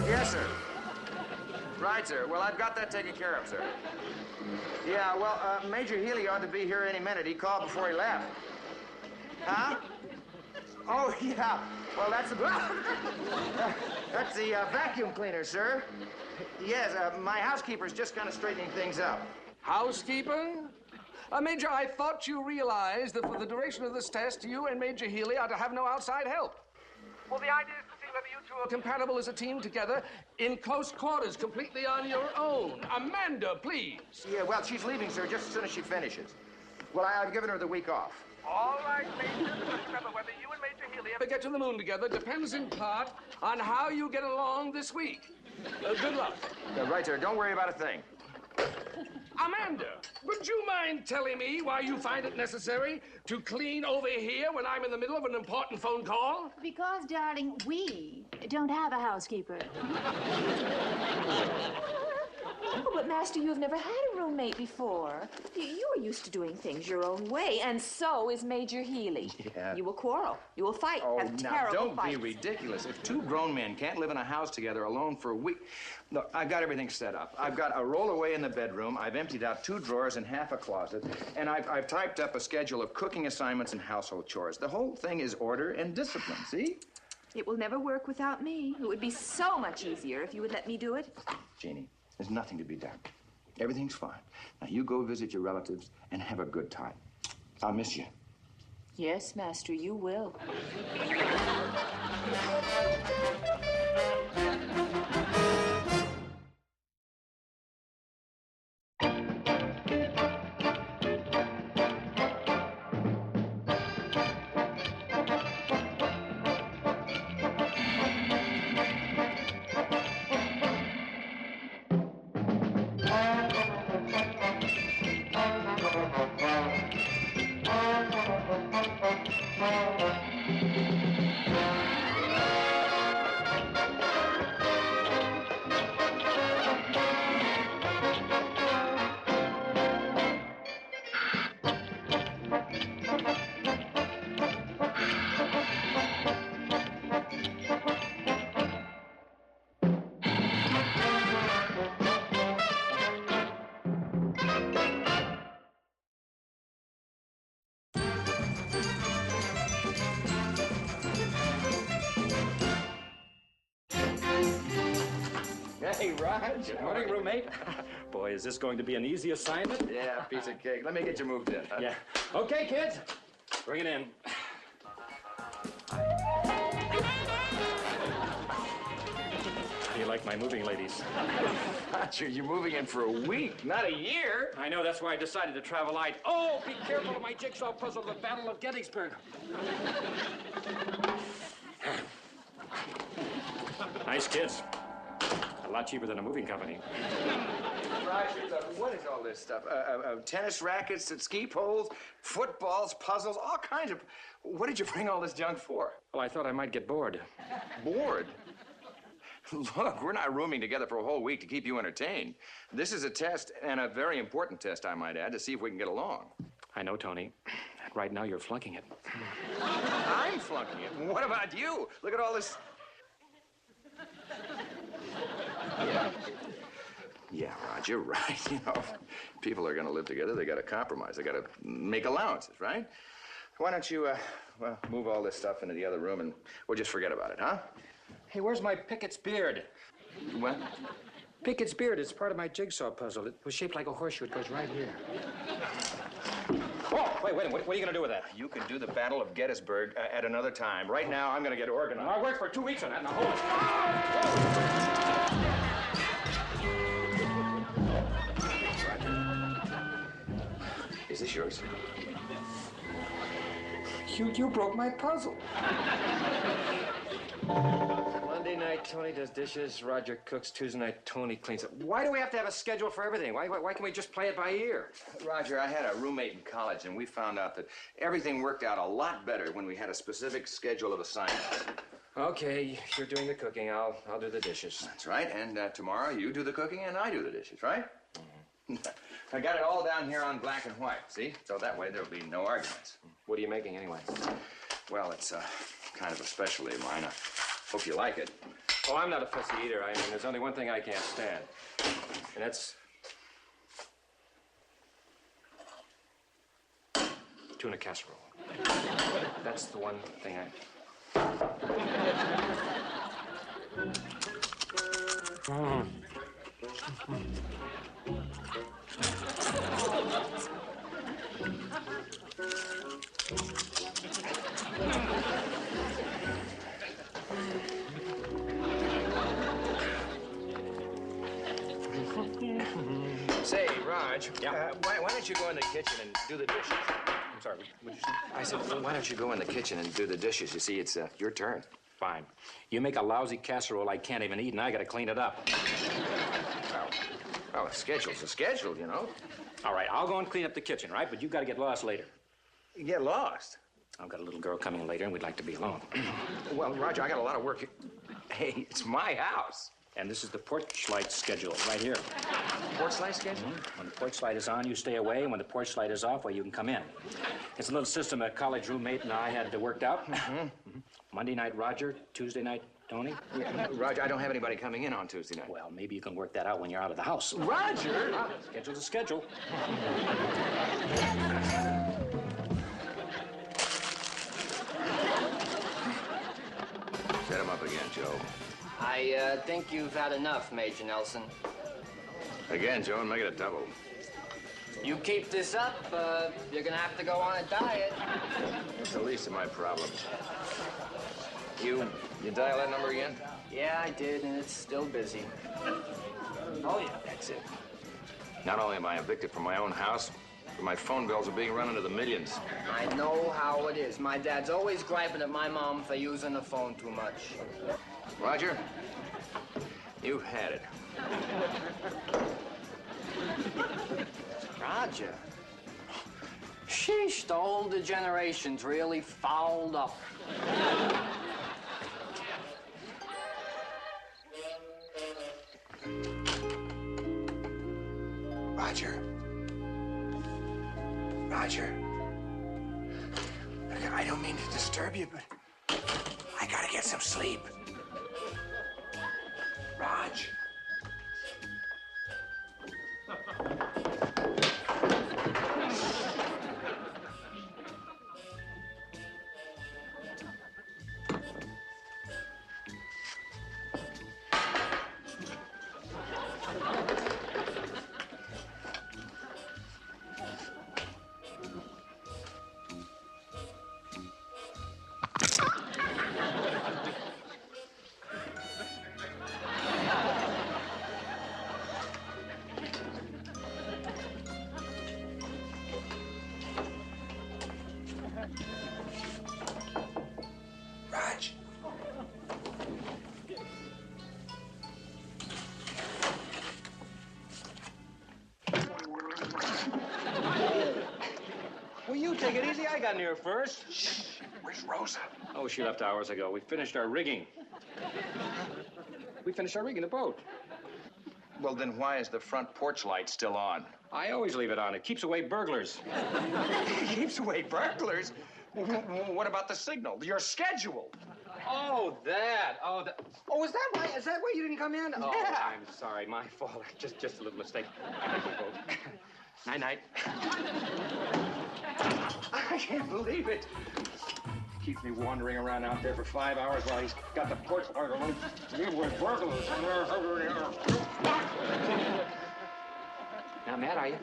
Yes, sir. Right, sir. Well, I've got that taken care of, sir. Yeah, well, Major Healy ought to be here any minute. He called before he left. Huh? Oh, yeah. Well, that's the... that's the vacuum cleaner, sir. Yes, my housekeeper's just kind of straightening things up. Housekeeper? Major, I thought you realized that for the duration of this test, you and Major Healy are to have no outside help. Well, the idea is to see whether you two are compatible as a team together in close quarters, completely on your own. Amanda, please. Yeah, well, she's leaving, sir, just as soon as she finishes. Well, I've given her the week off. All right, Major. Just remember, whether you and Major Healy ever get to the moon together depends in part on how you get along this week. Good luck. Right, sir. Don't worry about a thing. Amanda, would you mind telling me why you find it necessary to clean over here when I'm in the middle of an important phone call? Because, darling, we don't have a housekeeper. Oh, but Master, you've never had a roommate before. You're used to doing things your own way, and so is Major Healy. Yeah. You will quarrel. You will fight. Oh, have now, terrible don't fights. be ridiculous. If two grown men can't live in a house together alone for a week... Look, I've got everything set up. I've got a roll-away in the bedroom. I've emptied out 2 drawers and half a closet. And I've typed up a schedule of cooking assignments and household chores. The whole thing is order and discipline, see? It will never work without me. It would be so much easier if you would let me do it. Jeannie, there's nothing to be done. Everything's fine. Now, you go visit your relatives and have a good time. I'll miss you. Yes, Master, you will. Hey, Raj. Good morning, roommate. Boy, is this going to be an easy assignment? Yeah, piece of cake. Let me get you moved in. Huh? Yeah. Okay, kids. Bring it in. How do you like my moving ladies? Roger, you're moving in for a week, not a year. I know, that's why I decided to travel light. Oh, be careful of my jigsaw puzzle, the Battle of Gettysburg. Nice kids. A lot cheaper than a moving company. Roger, what is all this stuff? Tennis rackets, ski poles, footballs, puzzles, all kinds of... What did you bring all this junk for? Well, I thought I might get bored. Bored? Look, we're not rooming together for a whole week to keep you entertained. This is a test, and a very important test, I might add, to see if we can get along. I know, Tony. Right now, you're flunking it. I'm flunking it. What about you? Look at all this... Yeah, Rod, you're right. You know, people are going to live together. They got to compromise. They got to make allowances, right? Why don't you, well, move all this stuff into the other room and we'll just forget about it, huh? Hey, where's my Pickett's beard? What? Pickett's beard is part of my jigsaw puzzle. It was shaped like a horseshoe. It goes right here. Oh, wait a minute. What are you going to do with that? You can do the Battle of Gettysburg at another time. Right now, I'm going to get organized. I worked for 2 weeks on that. Now, hold it. Is this yours? You broke my puzzle. Monday night, Tony does dishes. Roger cooks. Tuesday night, Tony cleans up. Why do we have to have a schedule for everything? Why can't we just play it by ear? Roger, I had a roommate in college, and we found out that everything worked out a lot better when we had a specific schedule of assignments. Okay, you're doing the cooking. I'll do the dishes. That's right. And tomorrow, you do the cooking and I do the dishes, right? I got it all down here on black and white, see? So that way there'll be no arguments. What are you making, anyway? Well, it's kind of a specialty of mine. I hope you like it. Oh, I'm not a fussy eater. I mean, there's only one thing I can't stand. And that's... tuna casserole. That's the one thing I... Say, Raj, Yeah? why don't you go in the kitchen and do the dishes? I'm sorry, what'd you say? I said, well, why don't you go in the kitchen and do the dishes? You see, it's your turn. Fine. You make a lousy casserole I can't even eat, and I gotta clean it up. Well, a schedule's a schedule, you know. All right, I'll go and clean up the kitchen, right? But you gotta get lost later. You get lost. I've got a little girl coming later, and we'd like to be alone. Well, Roger, I got a lot of work. Hey, it's my house. And this is the porch light schedule right here. Porch light schedule? When the porch light is on, you stay away, and when the porch light is off, well, you can come in. It's a little system a college roommate and I had worked out. Monday night, Roger. Tuesday night, Tony. Yeah, Roger, I don't have anybody coming in on Tuesday night. Well, maybe you can work that out when you're out of the house. Roger! Schedule's a schedule. Set him up again, Joe. I think you've had enough, Major Nelson. Again, Joe, and make it a double. You keep this up, you're gonna have to go on a diet. It's the least of my problems. You dial that number again? Yeah, I did, and it's still busy. Oh, yeah, that's it. Not only am I evicted from my own house, but my phone bills are being run into the millions. I know how it is. My dad's always griping at my mom for using the phone too much. Roger, you've had it. Roger. Sheesh, the older generation's really fouled up. Roger. Roger. Look, I don't mean to disturb you, but I gotta get some sleep. Raj. Raj. Well, you take it easy. I got near first. Shh. Where's Rosa? Oh, she left hours ago. We finished our rigging. We finished our rigging the boat. Well, then why is the front porch light still on? I always leave it on. It keeps away burglars. Keeps away burglars? What about the signal? Your schedule? Oh, that. Oh, is that why? Is that why you didn't come in? Oh, Yeah. I'm sorry. My fault. Just a little mistake. Night-night. I can't believe it. Keeps me wandering around out there for 5 hours while he's got the porch light on. Live with burglars. Not mad, are you?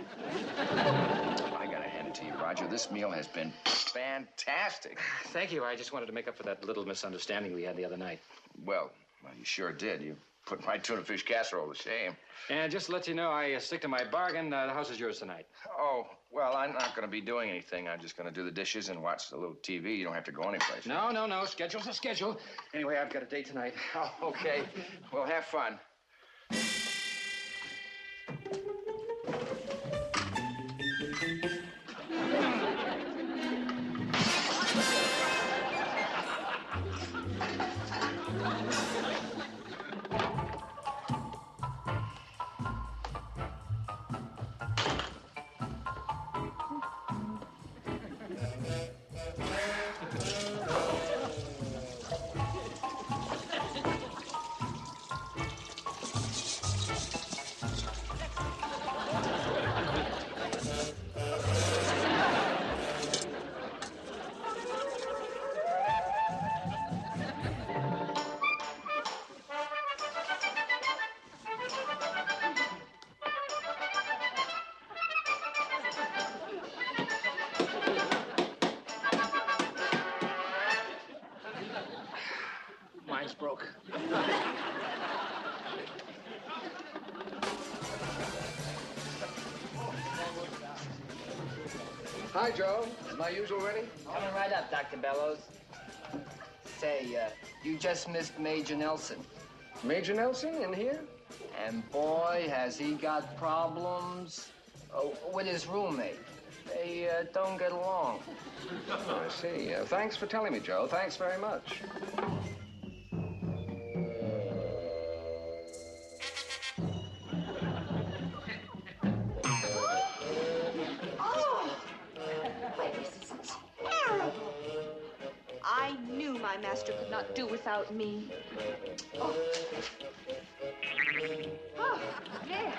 I gotta hand it to you, Roger. This meal has been fantastic. Thank you. I just wanted to make up for that little misunderstanding we had the other night. Well, you sure did. You put my tuna fish casserole to shame. And just to let you know, I stick to my bargain. The house is yours tonight. Oh, well, I'm not gonna be doing anything. I'm just gonna do the dishes and watch a little TV. You don't have to go anyplace. No. Schedule's a schedule. Anyway, I've got a date tonight. Oh, okay. Well, have fun. broke. Hi, Joe. Is my usual ready? Coming right up, Dr. Bellows. Say, you just missed Major Nelson. Major Nelson in here? And boy, has he got problems with his roommate. They don't get along. Oh, I see. Thanks for telling me, Joe. Thanks very much. Why, this is terrible. I knew my master could not do without me. Oh, there.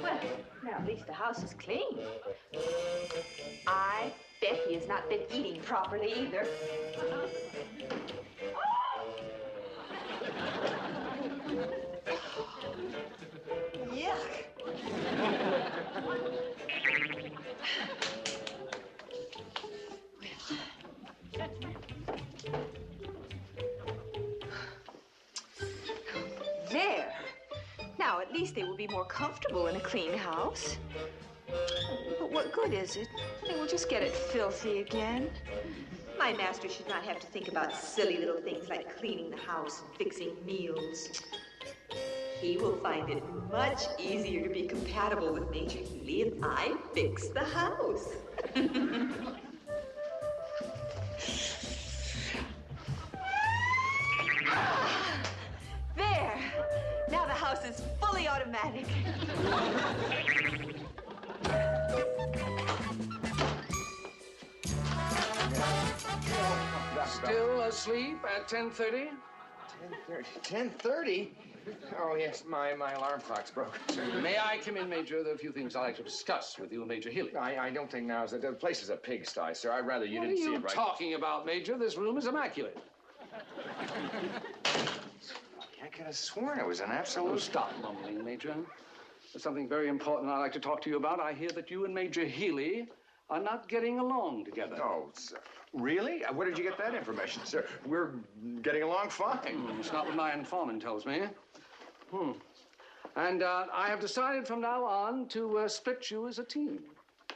Well, now at least the house is clean. I bet he has not been eating properly either. Yuck. There. Now, at least they will be more comfortable in a clean house. But what good is it? They will just get it filthy again. My master should not have to think about silly little things like cleaning the house and fixing meals. He will find it much easier to be compatible with Major Healy if I fix the house. There. Now the house is fully automatic. Still asleep at 10:30? 10:30? Oh, yes, my alarm clock's broken, sir. May I come in, Major? There are a few things I'd like to discuss with you and Major Healy. I don't think now is the place is a pigsty, sir. I'd rather you What didn't are see you it right. talking about, Major? This room is immaculate. I could have sworn it was an absolute... Oh, stop mumbling, Major. There's something very important I'd like to talk to you about. I hear that you and Major Healy are not getting along together. Oh, sir. Really? Where did you get that information, sir? We're getting along fine. It's not what my informant tells me. And I have decided from now on to split you as a team.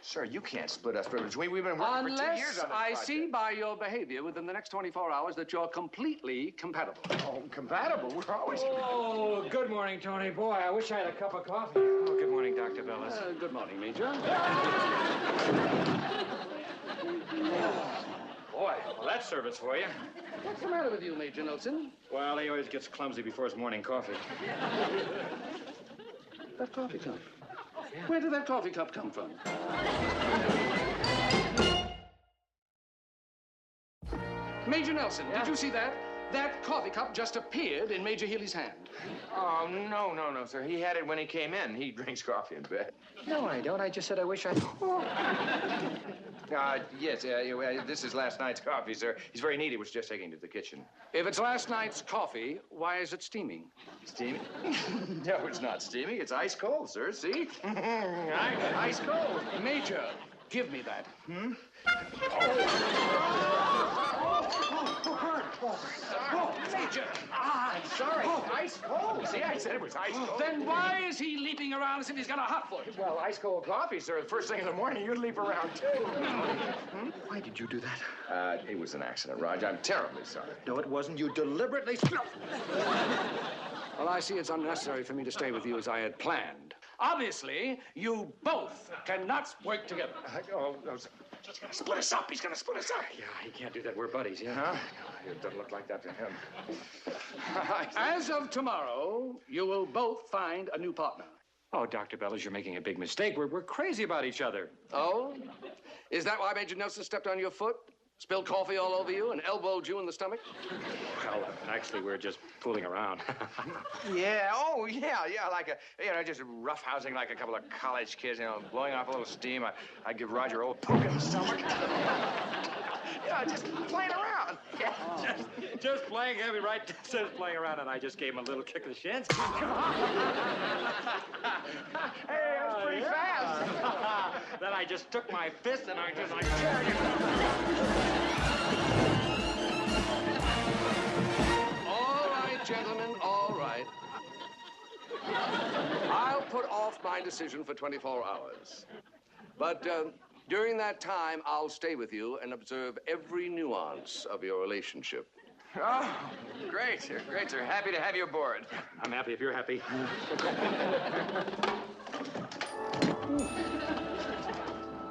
Sir, you can't split us between. We've been working for 2 years on this I project. see by your behavior within the next 24 hours that you're completely compatible. Oh, compatible? We're always... Oh, good morning, Tony. Boy, I wish I had a cup of coffee. Oh, good morning, Dr. Bellows. Good morning, Major. Boy, well, that's service for you. What's the matter with you, Major Nelson? Well, he always gets clumsy before his morning coffee. That coffee cup. Where did that coffee cup come from? Major Nelson, did you see that? That coffee cup just appeared in Major Healy's hand. Oh, no, sir. He had it when he came in. He drinks coffee in bed. No, I don't. I just said I wish I... Yes, this is last night's coffee, sir. He's very neat. He was just taking it to the kitchen. If it's last night's coffee, why is it steaming? Steaming? No, it's not steaming. It's ice cold, sir. See? Ice cold. Major, give me that. Major! I'm sorry. Ice cold. See, I said it was ice cold. Then why is he leaping around as if he's got a hot foot? Well, ice cold coffee, sir. The first thing in the morning, you'd leap around, too. Why did you do that? It was an accident, Raj. I'm terribly sorry. No, it wasn't. You deliberately... Well, I see it's unnecessary for me to stay with you as I had planned. Obviously, you both cannot work together. He's gonna split us up. He's gonna split us up. Yeah, he can't do that. We're buddies, yeah? Huh? It doesn't look like that to him. As of tomorrow, you will both find a new partner. Oh, Dr. Bellows, you're making a big mistake. We're crazy about each other. Oh? Is that why Major Nelson stepped on your foot? Spilled coffee all over you and elbowed you in the stomach? Well, actually, we're just fooling around. Yeah, like just roughhousing like a couple of college kids, blowing off a little steam. I'd give Roger a old poke in the stomach. Just playing around. Yeah, just playing. Heavy right says playing around, and I just gave him a little kick of the shins. Come on. Hey, that's pretty fast. Then I just took my fist and I just like... All right, my decision for 24 hours. But during that time, I'll stay with you and observe every nuance of your relationship. Oh, great, sir. Great, sir. Happy to have you aboard. I'm happy if you're happy.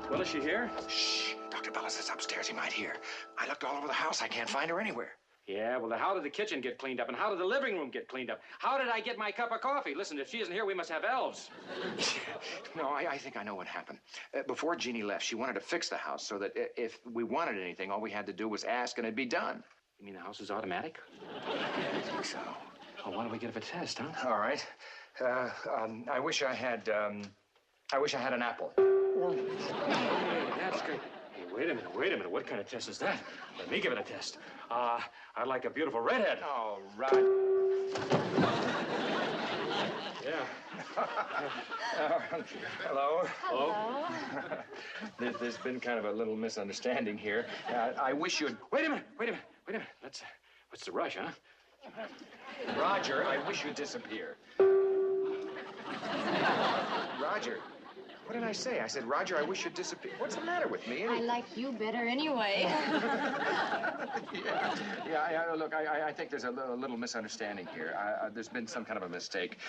Well, is she here? Shh. Dr. Bellis is upstairs. He might hear. I looked all over the house. I can't find her anywhere. Yeah, well, how did the kitchen get cleaned up, and how did the living room get cleaned up? How did I get my cup of coffee? Listen, if she isn't here, we must have elves. No, I think I know what happened. Before Jeannie left, she wanted to fix the house so that if we wanted anything, all we had to do was ask and it'd be done. You mean the house is automatic? I think so. Well, why don't we give it a test, huh? All right. I wish I had an apple. Hey, that's great. Hey, wait a minute. What kind of test is that? Let me give it a test. I'd like a beautiful redhead. Oh, right. Yeah. Hello. Hello. There's been kind of a little misunderstanding here. I wish you'd... Wait a minute. What's the rush, huh? Roger, I wish you'd disappear. Roger, what did I say? I said, Roger, I wish you'd disappear. What's the matter with me? I like you better anyway. Look, I think there's a little misunderstanding here. There's been some kind of a mistake.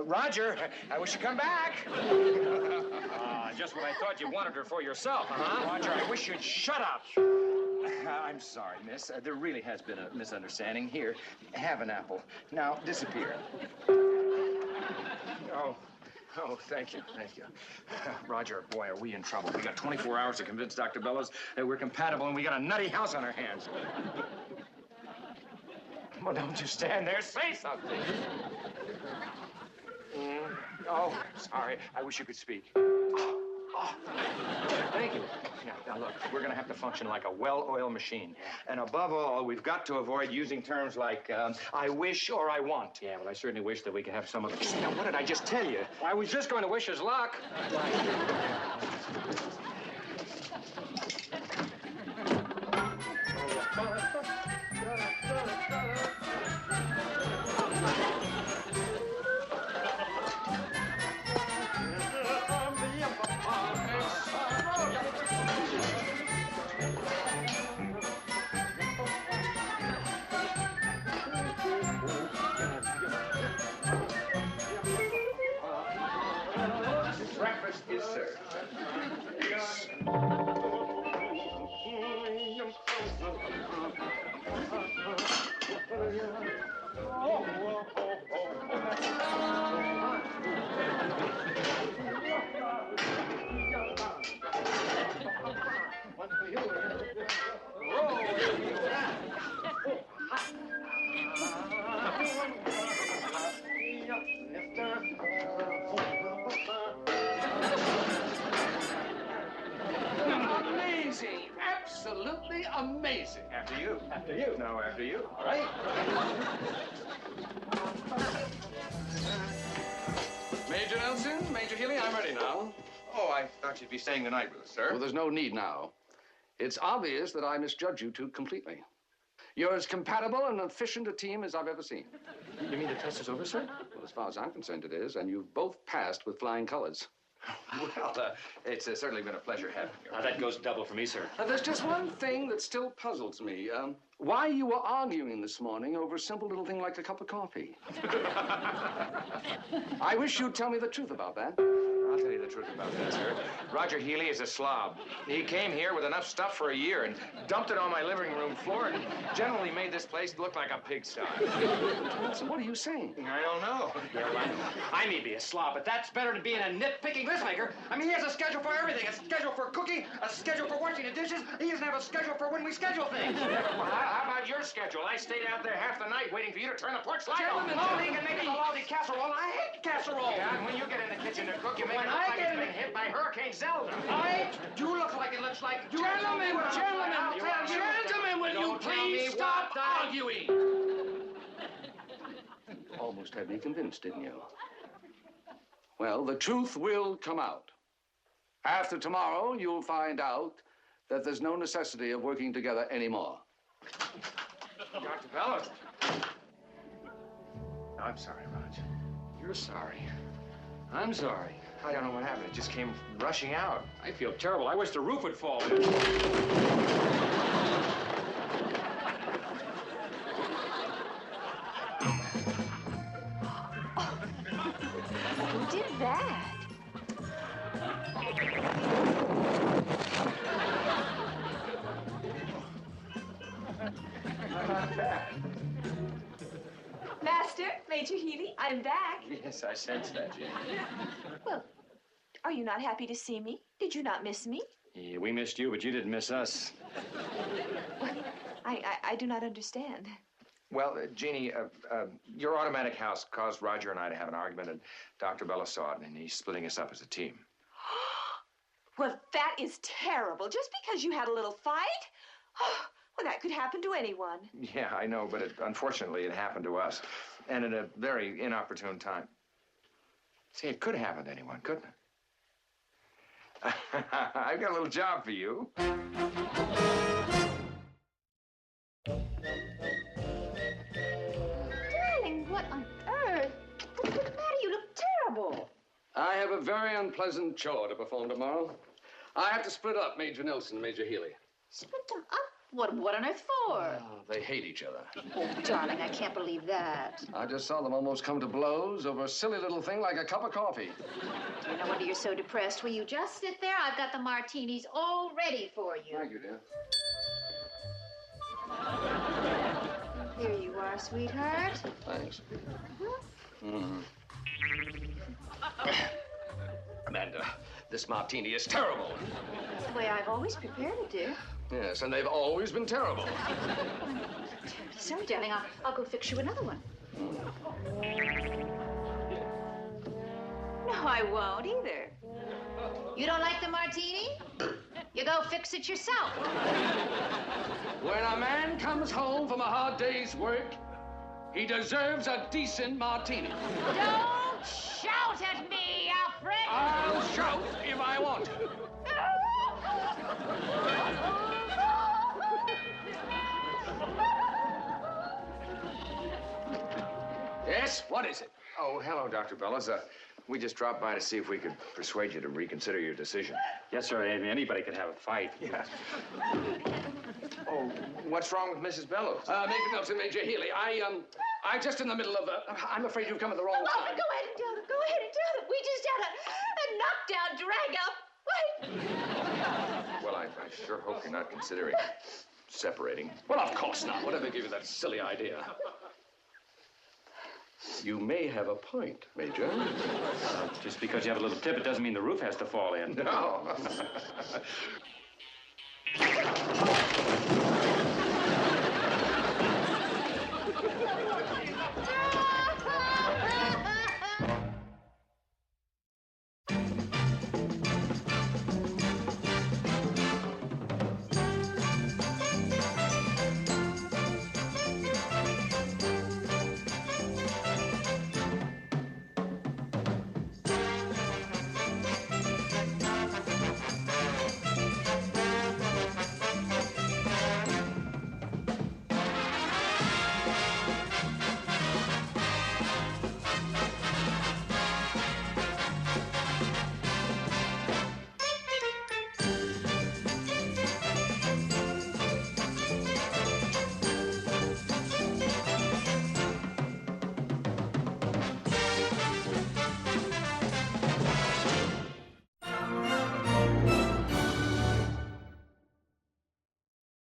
Roger, I wish you'd come back. Just when I thought you wanted her for yourself, huh? Roger, I wish you'd shut up. I'm sorry, miss. There really has been a misunderstanding. Here, have an apple. Now, disappear. Oh, thank you. Roger, boy, are we in trouble. We got 24 hours to convince Dr. Bellows that we're compatible, and we got a nutty house on our hands. Well, don't you stand there. Say something. Oh, sorry. I wish you could speak. Oh, thank you. Yeah, now look, we're going to have to function like a well-oiled machine. And above all, we've got to avoid using terms like, I wish or I want. Yeah, well, I certainly wish that we could have some of the... Now, what did I just tell you? I was just going to wish us luck. Breakfast is served. Amazing. Absolutely amazing. After you. After you. No, after you. All right? Major Nelson, Major Healy, I'm ready now. Oh, I thought you'd be staying the night with us, sir. Well, there's no need now. It's obvious that I misjudged you two completely. You're as compatible and efficient a team as I've ever seen. You mean the test is over, sir? Well, as far as I'm concerned, it is, and you've both passed with flying colors. Well, it's certainly been a pleasure having you. That goes double for me, sir. There's just one thing that still puzzles me. Why you were arguing this morning over a simple little thing like a cup of coffee. I wish you'd tell me the truth about that. I'll tell you the truth about that, sir. Roger Healy is a slob. He came here with enough stuff for a year and dumped it on my living room floor and generally made this place look like a pigsty. Nelson, what are you saying? I don't know. I may be a slob, but that's better than being a nitpicking listmaker. I mean, he has a schedule for everything. A schedule for cooking, a schedule for washing the dishes. He doesn't have a schedule for when we schedule things. Well, how about your schedule? I stayed out there half the night waiting for you to turn the porch light on. Oh, he can make us a lousy casserole. I hate casserole. Yeah, and when you get in the kitchen to cook, you make it look like it's been hit by Hurricane Zelda. You look like it looks like... Gentlemen, will you please stop arguing? Almost had me convinced, didn't you? Well, the truth will come out. After tomorrow, you'll find out that there's no necessity of working together anymore. Dr. Bellows. I'm sorry, Roger. You're sorry. I'm sorry. I don't know what happened. It just came rushing out. I feel terrible. I wish the roof would fall in. Who did that? Master, Major Healy, I'm back. Yes, I sense that, Jane. Well, are you not happy to see me? Did you not miss me? Yeah, we missed you, but you didn't miss us. I do not understand. Well, Jeannie, your automatic house caused Roger and I to have an argument, and Dr. Bella saw it, and he's splitting us up as a team. Well, that is terrible. Just because you had a little fight? Well, that could happen to anyone. Yeah, I know, but unfortunately, it happened to us, and at a very inopportune time. See, it could happen to anyone, couldn't it? I've got a little job for you. Darling, what on earth? What's the matter? You look terrible. I have a very unpleasant chore to perform tomorrow. I have to split up Major Nelson and Major Healy. Split them up? What on earth for? Oh, they hate each other. Oh, darling, I can't believe that. I just saw them almost come to blows over a silly little thing like a cup of coffee. No wonder you're so depressed. Will you just sit there? I've got the martinis all ready for you. Thank you, dear. Here you are, sweetheart. Thanks. Amanda, this martini is terrible. That's the way I've always prepared it, dear. Yes, and they've always been terrible. Sorry, darling. I'll go fix you another one. No, I won't either. You don't like the martini? You go fix it yourself. When a man comes home from a hard day's work, he deserves a decent martini. Don't shout at me, Alfred! I'll shout if I want to. Yes, what is it? Oh, hello, Dr. Bellas. We just dropped by to see if we could persuade you to reconsider your decision. Yes, sir. Anybody could have a fight. Yeah. Oh, what's wrong with Mrs. Bellows? Major Nelson, Major Healy, I'm just in the middle of I'm afraid you've come at the wrong Oh, time. go ahead and tell them. Go ahead and tell them. We just had a knockdown, drag-up. Well, I sure hope you're not considering separating. Well, of course not. Whatever gave you that silly idea? You may have a point, Major. Just because you have a little tip, it doesn't mean the roof has to fall in. No.